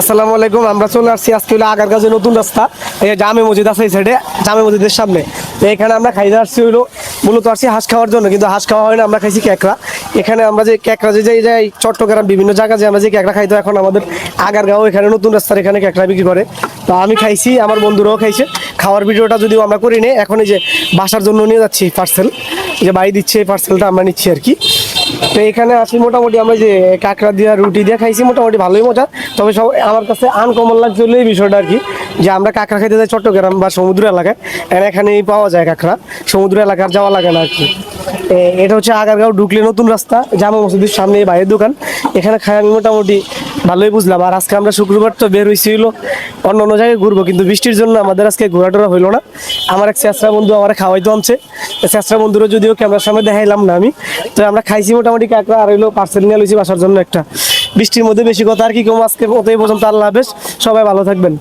আসসালামু আলাইকুম। আমরা চলে আসছি আজকে হলো আগারগাঁও নতুন রাস্তা, এই জামে মসজিদ আছে এই সাইডে, জামে মসজিদের সামনে। তো এখানে আমরা খাইতে আসছি হলো মূলত আসছি হাঁস খাওয়ার জন্য, কিন্তু হাঁস খাওয়া হয় না, আমরা খাইছি ক্যাকড়া। এখানে আমরা যে ক্যাকড়া যে যাই চট্টগ্রাম বিভিন্ন জায়গায় যে আমরা যে ক্যাকড়া খাইতো, এখন আমাদের আগারগাঁও এখানে নতুন রাস্তার এখানে ক্যাকড়া বিক্রি করে। তো আমি খাইছি, আমার বন্ধুরাও খাইছে। খাওয়ার ভিডিওটা যদিও আমরা করি নি, এখন এই যে বাসার জন্য নিয়ে যাচ্ছি পার্সেল, যে বাড়ি দিচ্ছে এই পার্সেলটা আমরা নিচ্ছি আর কি। তো এখানে আসি মোটামুটি আমরা যে কাঁকড়া দিয়ে রুটি দিয়ে খাইছি, মোটামুটি ভালোই মজা। তবে সব আমার কাছে আনকমন লাগছে হলো এই বিষয়টা আর কি, যে আমরা কাঁকড়া খাইতে যাই চট্টগ্রাম বা সমুদ্র এলাকায়, এখানেই পাওয়া যায় কাঁকড়া, সমুদ্র এলাকার যাওয়া লাগে না আর কি। এটা হচ্ছে আগারগাঁও ঢুকলে নতুন রাস্তা, জামা মসজিদের সামনে এই বাইরের দোকান। এখানে খাই আমি মোটামুটি ভালোই বুঝলাম। আর আজকে আমরা শুক্রবার তো বের হয়েছি হলো অন্য অন্য জায়গায় ঘুরবো, কিন্তু বৃষ্টির জন্য আমাদের আজকে ঘোরাটোরা হইলো না। আমার এক চেষ্টা বন্ধু আমার খাওয়াইতে আনছে, চেষ্টা বন্ধুরও যদিও ক্যামেরার সামনে দেখাইলাম না আমি। তো আমরা খাইছি মোটামুটি কাঁকড়া, আর হইলো পার্সেল নিয়ে লইছি বাসার জন্য একটা। বৃষ্টির মধ্যে বেশি কথা আর কি কম। আজকে ওতেই পর্যন্ত, আল্লাহ হাফেজ, সবাই ভালো থাকবেন।